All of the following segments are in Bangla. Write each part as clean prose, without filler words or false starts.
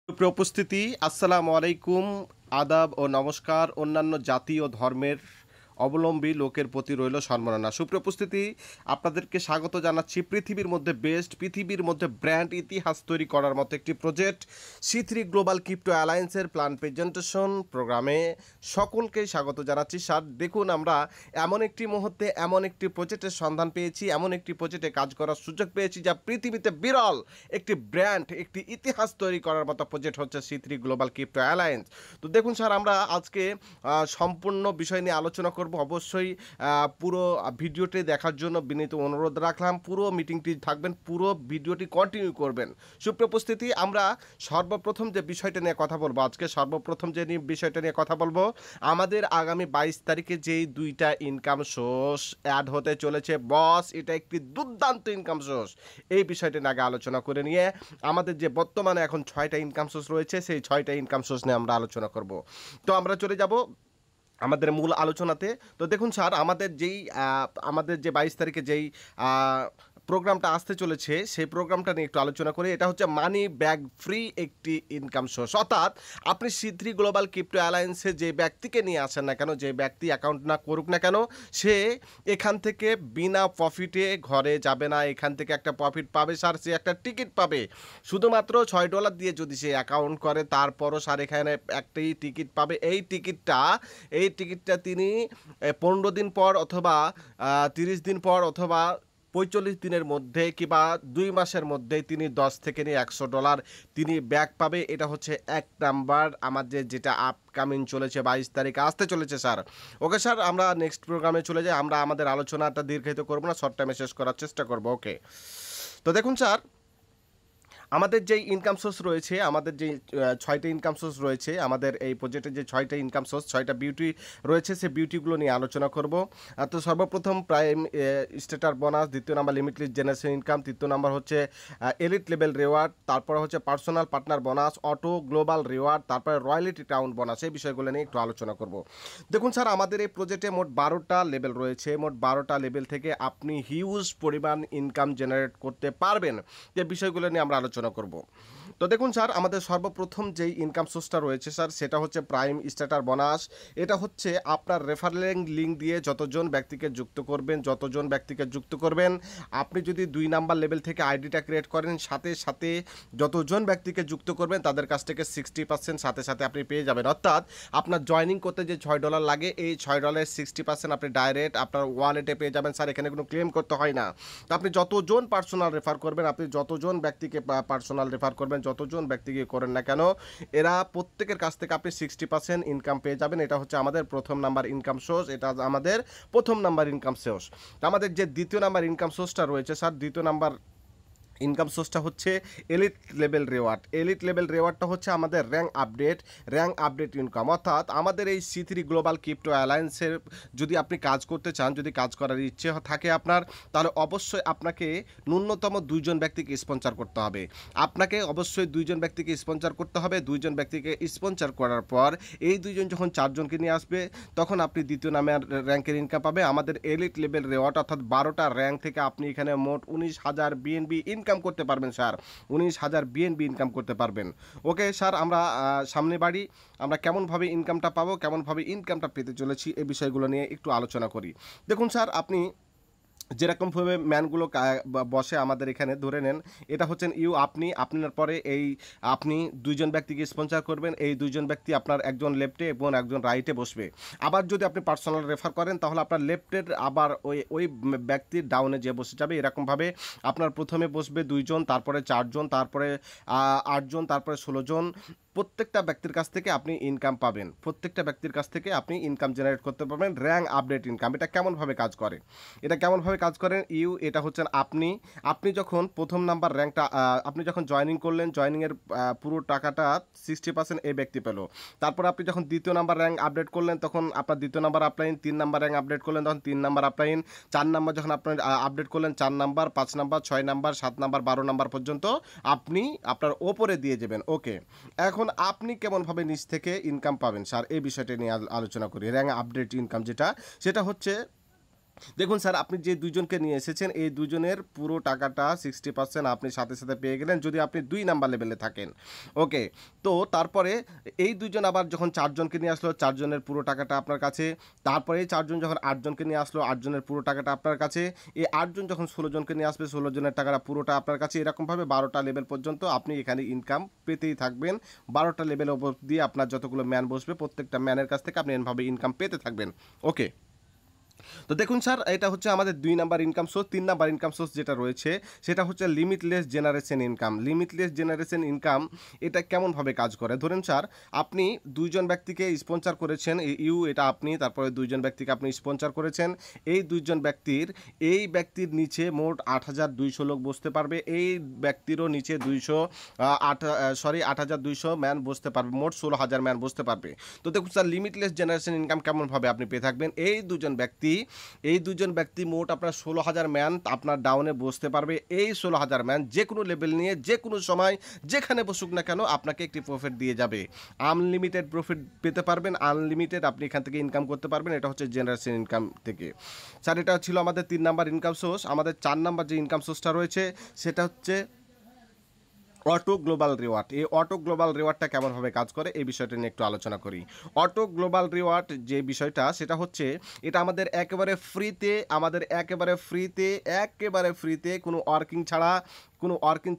সুপ্রিয় উপস্থিতি, আসসালামু আলাইকুম, আদাব ও নমস্কার। অন্যান্য জাতি ও ধর্মের অবলম্বী লোকের প্রতি রইল সম্মাননা। সুপ্রিয় উপস্থিতি, আপনাদেরকে স্বাগত জানাচ্ছি পৃথিবীর মধ্যে বেস্ট, পৃথিবীর মধ্যে ব্র্যান্ড ইতিহাস তৈরি করার মতো একটি প্রজেক্ট সি3 গ্লোবাল ক্রিপ্টো অ্যালায়েন্সের প্ল্যান প্রেজেন্টেশন প্রোগ্রামে সকলকেই স্বাগত জানাচ্ছি। স্যার, দেখুন, আমরা এমন একটি মুহূর্তে এমন একটি প্রজেক্টের সন্ধান পেয়েছি, এমন একটি প্রজেক্টে কাজ করার সুযোগ পেয়েছি যা পৃথিবীতে বিরল একটি ব্র্যান্ড, একটি ইতিহাস তৈরি করার মতো প্রজেক্ট হচ্ছে সি3 গ্লোবাল ক্রিপ্টো অ্যালায়েন্স। তো দেখুন স্যার, আমরা আজকে সম্পূর্ণ বিষয় নিয়ে আলোচনা করব। অবশ্যই পুরো ভিডিওটি দেখার জন্য বিনীত অনুরোধ রাখলাম। পুরো মিটিংটি থাকবেন, পুরো ভিডিওটি কন্টিনিউ করবেন। সুপ্রিয় উপস্থিতি, আমরা সর্বপ্রথম যে বিষয়টা নিয়ে কথা বলবো, আজকে সর্বপ্রথম যে বিষয়টা নিয়ে কথা বলবো, আমাদের আগামী 22 তারিখে যেই দুইটা ইনকাম সোর্স অ্যাড হতে চলেছে বস, এটা একটি দুর্দান্ত ইনকাম সোর্স। এই বিষয়টি নিয়ে আগে আলোচনা করে নিয়ে আমাদের যে বর্তমানে এখন 6টা ইনকাম সোর্স রয়েছে, সেই 6টা ইনকাম সোর্স নিয়ে আমরা আলোচনা করব। তো আমরা চলে যাব আমাদের মূল আলোচনাতে। তো দেখুন স্যার, আমাদের যে 22 তারিখে যেই প্রোগ্রামটা আসতে চলেছে, সেই প্রোগ্রামটা নিয়ে একটু আলোচনা করি। এটা হচ্ছে মানি ব্যাগ ফ্রি একটি ইনকাম সোর্স। অর্থাৎ আপনি সি3 গ্লোবাল ক্রিপ্টো অ্যালায়েন্সে যে ব্যক্তিকে নিয়ে আসেন না কেন, যে ব্যক্তি অ্যাকাউন্ট না করুক না কেন, সে এখান থেকে বিনা প্রফিটে ঘরে যাবে না। এখান থেকে একটা প্রফিট পাবে স্যার, সে একটা টিকিট পাবে। শুধুমাত্র $6 দিয়ে যদি সে অ্যাকাউন্ট করে, তারপরও স্যার এখানে একটাই টিকিট পাবে। এই টিকিটটা তিনি 15 দিন পর অথবা 30 দিন পর অথবা 45 দিনের মধ্যে কিংবা 2 মাসের মধ্যেই তিনি 10 থেকে নিয়ে $100 তিনি ব্যাক পাবে। এটা হচ্ছে এক নাম্বার আমাদের যেটা আপকামিং চলেছে, 22 তারিখে আসতে চলেছে স্যার। ওকে স্যার, আমরা নেক্সট প্রোগ্রামে চলে যাই। আমরা আমাদের আলোচনাটা দীর্ঘায়িত করবো না, শর্ট টাইমে শেষ করার চেষ্টা করবো। ওকে, তো দেখুন স্যার, আমাদের যেই ইনকাম সোর্স রয়েছে, আমাদের যেই 6টা ইনকাম সোর্স রয়েছে, আমাদের এই প্রজেক্টে যে 6টা ইনকাম সোর্স, 6টা বিউটি রয়েছে, সেই বিউটিগুলো নিয়ে আলোচনা করব। তো সর্বপ্রথম প্রাইম স্টেটার বোনাস, দ্বিতীয় নাম্বার লিমিটলেস জেনারেশন ইনকাম, তৃতীয় নাম্বার হচ্ছে এলিট লেভেল রিওয়ার্ড, তারপর হচ্ছে personal partner bonus, auto global reward, তারপরে রয়্যালিটি টাউন বোনাস। এই বিষয়গুলো নিয়ে একটু আলোচনা করব। দেখুন স্যার, আমাদের এই প্রজেক্টে মোট 12টা লেভেল রয়েছে। মোট 12টা লেভেল থেকে আপনি হিউজ পরিমাণ ইনকাম জেনারেট করতে পারবেন। যে বিষয়গুলো নিয়ে আমরা আলোচনা করব। তো দেখুন স্যার, আমাদের সর্বপ্রথম যেই ইনকাম সোর্সটা রয়েছে স্যার, সেটা হচ্ছে প্রাইম স্টার্টার বোনাস। এটা হচ্ছে আপনার রেফারেল লিঙ্ক দিয়ে যতজন ব্যক্তিকে যুক্ত করবেন, আপনি যদি 2 নাম্বার লেভেল থেকে আইডিটা ক্রিয়েট করেন, সাথে সাথে যতজন ব্যক্তিকে যুক্ত করবেন তাদের কাছ থেকে 60% সাথে সাথে আপনি পেয়ে যাবেন। অর্থাৎ আপনার জয়নিং করতে যে $6 লাগে, এই $6 60% আপনি ডাইরেক্ট আপনার ওয়ালেটে পেয়ে যাবেন স্যার। এখানে কোনো ক্লেম করতে হয় না। তো আপনি যতজন পার্সোনাল রেফার করবেন, আপনি যতজন ব্যক্তিকে পার্সোনাল রেফার করবেন, যতজন ব্যক্তিকে করেন না কেন, এরা প্রত্যেকের কাছ থেকে আপনি 60% ইনকাম পেয়ে যাবেন। এটা হচ্ছে আমাদের প্রথম নাম্বার ইনকাম সোর্স। এটা আমাদের প্রথম নাম্বার ইনকাম সোর্স। আমাদের যে দ্বিতীয় নাম্বার ইনকাম সোর্সটা রয়েছে স্যার, দ্বিতীয় নাম্বার ইনকাম সোর্সটা হচ্ছে elite level reward. Elite level রিওয়ার্ডটা হচ্ছে আমাদের র্যাঙ্ক আপডেট ইনকাম। অর্থাৎ আমাদের এই সি3 গ্লোবাল ক্রিপ্টো অ্যালায়েন্সের যদি আপনি কাজ করতে চান, যদি কাজ করার ইচ্ছে থাকে আপনার, তাহলে অবশ্যই আপনাকে ন্যূনতম 2জন ব্যক্তিকে স্পন্সর করতে হবে। আপনাকে অবশ্যই 2জন ব্যক্তিকে স্পন্সর করতে হবে। 2জন ব্যক্তিকে স্পন্সর করার পর এই 2জন যখন 4জনকে নিয়ে আসবে, তখন আপনি দ্বিতীয় নামের র্যাঙ্কের ইনকাম পাবে। আমাদের এলিট লেভেল রিওয়ার্ড অর্থাৎ 12টা র্যাঙ্ক থেকে আপনি এখানে মোট 19,000 বিএনবি ইনকাম করতে পারবেন স্যার। 19,000 বিএনবি ইনকাম করতে পারবেন। ওকে স্যার, আমরা সামনে বাড়ি। আমরা কেমনভাবে ইনকামটা পাবো, কেমনভাবে ইনকামটা পেতে চলেছি, এই বিষয়গুলো নিয়ে একটু আলোচনা করি। দেখুন স্যার, আপনি যেরকমভাবে ম্যানগুলো বসে আমাদের এখানে, ধরে নেন এটা হচ্ছেন আপনার পরে আপনি 2জন ব্যক্তিকে স্পন্সর করবেন। এই 2জন ব্যক্তি আপনার একজন লেফটে এবং একজন রাইটে বসবে। আবার যদি আপনি পার্সোনাল রেফার করেন, তাহলে আপনার লেফটের আবার ওই ব্যক্তির ডাউনে যে বসে যাবে। এরকমভাবে আপনার প্রথমে বসবে 2জন, তারপরে 4জন, তারপরে 8জন, তারপরে 16জন। প্রত্যেকটা ব্যক্তির কাছ থেকে আপনি ইনকাম পাবেন, প্রত্যেকটা ব্যক্তির কাছ থেকে আপনি ইনকাম জেনারেট করতে পারবেন। র্যাঙ্ক আপডেট ইনকাম, এটা কেমনভাবে কাজ করে, কাজ করেন এটা হচ্ছেন আপনি যখন প্রথম নাম্বার র্যাঙ্কটা আপনি যখন জয়েনিং করলেন, জয়েনিংয়ের পুরো টাকাটা 60% এই ব্যক্তি পেল। তারপর আপনি যখন দ্বিতীয় নাম্বার র্যাঙ্ক আপডেট করলেন, তখন আপনার দ্বিতীয় number upline, 3 number rank update করলেন, তখন 3 নাম্বার আপলাইন, 4 নাম্বার যখন আপনার আপডেট করলেন, 4 number, 5 number, 6 number, 7 number, 12 number পর্যন্ত আপনি আপনার ওপরে দিয়ে যাবেন। ওকে, এখন আপনি কেমনভাবে নিচ থেকে ইনকাম পাবেন স্যার, এই বিষয়টা নিয়ে আলোচনা করি। র্যাঙ্ক আপডেট ইনকাম সেটা হচ্ছে দেখুন স্যার, আপনি যে ২ জনকে নিয়ে এসেছেন, এই ২ জনের পুরো টাকাটা 60% আপনি সাথে, সাথে পেয়ে গেলেন যদি আপনি ২ নাম্বার লেভেলে থাকেন। ওকে। তো তারপরে এই ২ জন আবার যখন ৪ জনকে নিয়ে আসলো, ৪ জনের পুরো টাকাটা আপনার কাছে। তারপরে এই ৪ জন যখন ৮ জনকে নিয়ে আসলো, ৮ জনের পুরো টাকাটা আপনার কাছে। এই ৮ জন যখন ১৬ জনকে নিয়ে আসবে, ১৬ জনের টাকাটা পুরোটা আপনার কাছে। এরকমভাবে ১২ টা লেভেল পর্যন্ত আপনি এখানে ইনকাম পেতেই থাকবেন। ১২ টা লেভেল অবধি আপনার যতগুলো ম্যান বসবে, প্রত্যেকটা ম্যানের কাছ থেকে আপনি এভাবে ইনকাম পেতে থাকবেন। ওকে। তো দেখুন স্যার, এটা হচ্ছে আমাদের ২ number income source. ৩ number income source যেটা রয়েছে সেটা হচ্ছে limitless generation income. Limitless generation income এটা কেমনভাবে কাজ করে? ধরুন স্যার, আপনি ২ জন ব্যক্তিকে স্পন্সর করেছেন, এটা আপনি, তারপরে ২ জন ব্যক্তিকে আপনি স্পন্সর করেছেন। এই ২ জন ব্যক্তির নিচে মোট ৮,২০০ লোক বসতে পারবে। এই ব্যক্তিরও নিচে ৮,২০০ ম্যান বসতে পারবে। মোট ১৬,০০০ ম্যান বসতে পারবে। তো দেখুন স্যার, লিমিটলেস জেনারেশন ইনকাম কেমনভাবে আপনি পেয়ে থাকবেন? এই ২ জন ব্যক্তি মোট আপনার ১৬,০০০ ম্যান আপনার ডাউনে বসতে পারবে। এই ১৬,০০০ ম্যান যেকোনো লেভেল নিয়ে যেকোনো সময় যেখানে বসুক না কেন আপনাকে একটি প্রফিট দিয়ে যাবে। আনলিমিটেড প্রফিট পেতে পারবেন, আনলিমিটেড আপনি এখান থেকে ইনকাম করতে পারবেন। এটা হচ্ছে জেনারেশন ইনকাম থেকে। স্যার, এটা ছিল আমাদের ৩ নাম্বার ইনকাম সোর্স। আমাদের ৪ নাম্বার যে ইনকাম সোর্সটা রয়েছে সেটা হচ্ছে অটো গ্লোবাল রিওয়ার্ড। এই অটো গ্লোবাল রিওয়ার্ডটা কেমনভাবে কাজ করে এই বিষয়টা নিয়ে একটু আলোচনা করি। অটো গ্লোবাল রিওয়ার্ড যে বিষয়টা সেটা হচ্ছে, এটা আমাদের একেবারে ফ্রিতে কোনো ওয়ার্কিং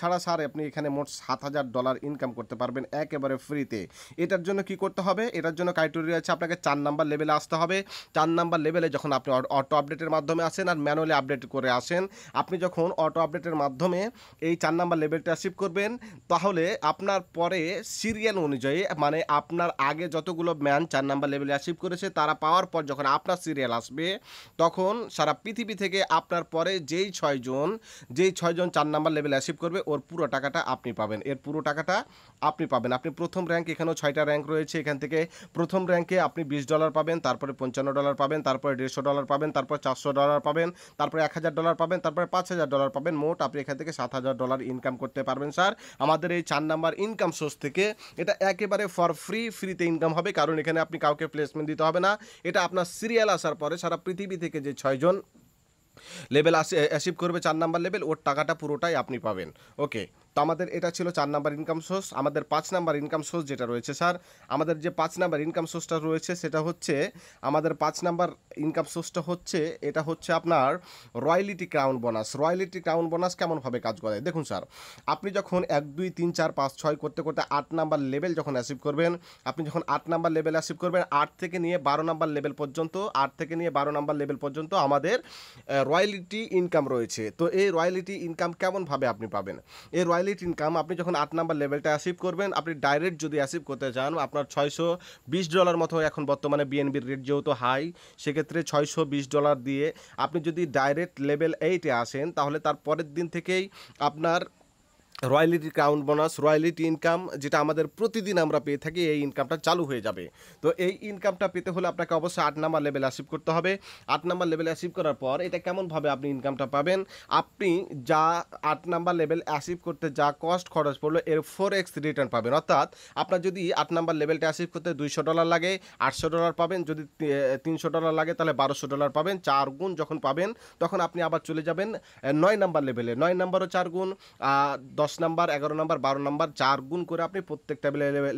ছাড়া স্যার আপনি এখানে মোট $৭,০০০ ইনকাম করতে পারবেন একেবারে ফ্রিতে। এটার জন্য কি করতে হবে? এটার জন্য ক্রাইটেরিয়া আছে, আপনাকে ৪ নাম্বার লেভেলে আসতে হবে। ৪ নাম্বার লেভেলে যখন আপনি অটো আপডেটের মাধ্যমে আসেন আর ম্যানুয়ালি আপডেট করে আসেন, আপনি যখন অটো আপডেটের মাধ্যমে এই ৪ নাম্বার লেভেলটা অ্যাচিভ করবেন, তাহলে আপনার পরে সিরিয়াল অনুযায়ী, মানে আপনার আগে যতগুলো ম্যান ৪ নাম্বার লেভেলে অ্যাচিভ করেছে তারা পাওয়ার পর যখন আপনার সিরিয়াল আসবে, তখন সারা পৃথিবী থেকে আপনার পরে যেই ৬ জন ৪ নাম্বার লেভেল অ্যাচিভ করবে ওর পুরো টাকাটা আপনি পাবেন। এর পুরো টাকাটা আপনি পাবেন। আপনি প্রথম র্যাঙ্ক, এখানেও ৬টা র্যাঙ্ক রয়েছে। এখান থেকে প্রথম র্যাঙ্কে আপনি $20 পাবেন, তারপরে $55 পাবেন, তারপরে $150 পাবেন, তারপর $400 পাবেন, তারপরে $1,000 পাবেন, তারপরে $5,000 পাবেন। মোট আপনি এখান থেকে $7,000 ইনকাম করতে পারবেন স্যার আমাদের এই ৪ নাম্বার ইনকাম সোর্স থেকে। এটা একেবারে ফর ফ্রিতে ইনকাম হবে, কারণ এখানে আপনি কাউকে প্লেসমেন্ট দিতে হবে না। এটা আপনার সিরিয়াল আসার পরে সারা পৃথিবী থেকে যে ৬ জন লেভেল অ্যাচিভ করবে ৪ নাম্বার লেভেল, ওর টাকাটা পুরোটাই আপনি পাবেন। ওকে। তো আমাদের এটা ছিল ৪ নাম্বার ইনকাম সোর্স। আমাদের ৫ নাম্বার ইনকাম সোর্স যেটা রয়েছে স্যার, আমাদের যে ৫ নাম্বার ইনকাম সোর্সটা রয়েছে সেটা হচ্ছে, আমাদের ৫ নাম্বার ইনকাম সোর্সটা হচ্ছে, এটা হচ্ছে আপনার royalty crown bonus. Royalty crown bonus কেমনভাবে কাজ করে? দেখুন স্যার, আপনি যখন ১, ২, ৩, ৪, ৫, ৬ করতে ৮ নাম্বার লেভেল যখন অ্যাচিভ করবেন, আপনি যখন ৮ নাম্বার লেভেল অ্যাচিভ করবেন, ৮ থেকে নিয়ে ১২ নাম্বার লেভেল পর্যন্ত আমাদের রয়্যালিটি ইনকাম রয়েছে। তো এই রয়্যালিটি ইনকাম কেমনভাবে আপনি পাবেন? এই রয়্যালিটি ইনকাম আপনি যখন ৮ নাম্বার লেভেলটা অ্যাচিভ করবেন, আপনি ডাইরেক্ট যদি অ্যাচিভ করতে চান, আপনার $৬২০ মতো এখন বর্তমানে বিএনবির রেট যেহেতু হাই, সেক্ষেত্রে $৬২০ দিয়ে আপনি যদি ডাইরেক্ট লেভেল 8-এ আসেন, তাহলে তার পরের দিন থেকেই আপনার royalty crown bonus, royalty income যেটা আমাদের প্রতিদিন আমরা পেয়ে থাকি, এই ইনকামটা চালু হয়ে যাবে। তো এই ইনকামটা পেতে হলে আপনাকে অবশ্যই ৮ নাম্বার লেভেল অ্যাচিভ করতে হবে। ৮ নাম্বার লেভেল অ্যাচিভ করার পর এটা কেমনভাবে আপনি ইনকামটা পাবেন? আপনি যা ৮ নাম্বার লেভেল অ্যাচিভ করতে যা কস্ট খরচ পড়লো এর 4x রিটার্ন পাবেন। অর্থাৎ আপনার যদি ৮ নাম্বার লেভেলটা অ্যাচিভ করতে $200 লাগে, $800 পাবেন। যদি $300 লাগে তাহলে $1200 পাবেন। 4 গুণ যখন পাবেন তখন আপনি আবার চলে যাবেন ৯ নাম্বার লেভেলে। ৯ নাম্বারও 4 গুণ, ১০ নাম্বার, ১১ নাম্বার, ১২ নাম্বার 4 গুণ করে আপনি প্রত্যেকটা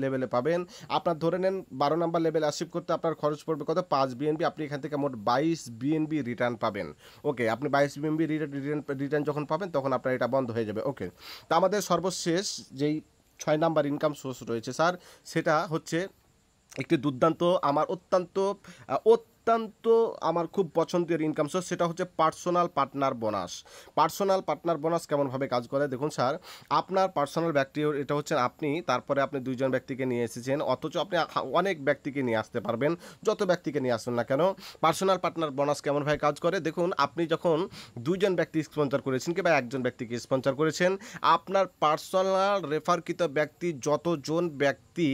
লেভেলে পাবেন। আপনার ধরে নেন ১২ নাম্বার লেভেল অ্যাচিভ করতে আপনার খরচ পড়বে কত? ৫ বিএনবি। আপনি এখান থেকে মোট ২২ বিএনবি রিটার্ন পাবেন। ওকে, আপনি ২২ বিএনবি রিটার্ন যখন পাবেন তখন আপনার এটা বন্ধ হয়ে যাবে। ওকে। তো আমাদের সর্বশেষ যেই ৬ নাম্বার ইনকাম সোর্স রয়েছে স্যার, সেটা হচ্ছে একটি দুর্দান্ত, আমার অত্যন্ত আমার খুব পছন্দের ইনকাম সোর্স, সেটা হচ্ছে personal partner bonus. Personal partner bonus কেমনভাবে কাজ করে? দেখুন স্যার, আপনার পার্সোনাল ব্যক্তি এটা হচ্ছেন আপনি, তারপরে আপনি ২ জন ব্যক্তিকে নিয়ে এসেছেন, অথচ আপনি অনেক ব্যক্তিকে নিয়ে আসতে পারবেন, যত ব্যক্তিকে নিয়ে আসুন না কেন। পার্সোনাল পার্টনার বোনাস কেমনভাবে কাজ করে? দেখুন, আপনি যখন ২ জন ব্যক্তি স্পন্সর করেছেন কিংবা একজন ব্যক্তিকে স্পন্সর করেছেন, আপনার পার্সোনাল রেফারকৃত ব্যক্তি যতজন ব্যক্তি ব্যক্তি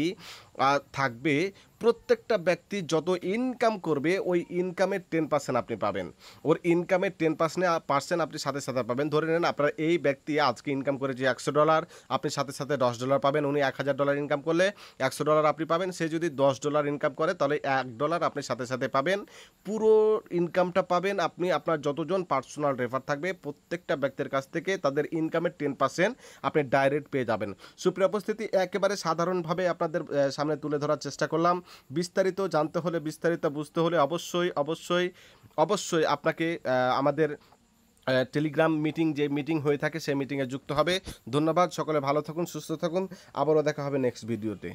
থাকবে, প্রত্যেকটা ব্যক্তি যত ইনকাম করবে ওই ইনকামের 10% আপনি পাবেন। ওর ইনকামের 10% আপনি সাথে সাথে পাবেন। ধরে নেন আপনার এই ব্যক্তি আজকে ইনকাম করেছে $100, আপনি সাথে সাথে $10 পাবেন। উনি $1000 ইনকাম করলে $100 আপনি পাবেন। সে যদি $10 ইনকাম করে তাহলে $1 আপনি সাথে সাথে পাবেন। পুরো ইনকামটা পাবেন আপনি আপনার যতজন পার্সোনাল রেফার থাকবে প্রত্যেকটা ব্যক্তির কাছ থেকে তাদের ইনকামের 10% আপনি ডাইরেক্ট পেয়ে যাবেন। সুপ্রিয় উপস্থিতি, একেবারে সাধারণভাবে আপনাদের সামনে তুলে ধরার চেষ্টা করলাম। বিস্তারিত জানতে হলে, বিস্তারিত বুঝতে হলে অবশ্যই আপনাকে আমাদের টেলিগ্রাম মিটিং, যে মিটিং হয়ে থাকে সেই মিটিংয়ে যুক্ত হবে। ধন্যবাদ, সকলে ভালো থাকুন, সুস্থ থাকুন, আবারও দেখা হবে নেক্সট ভিডিওতে।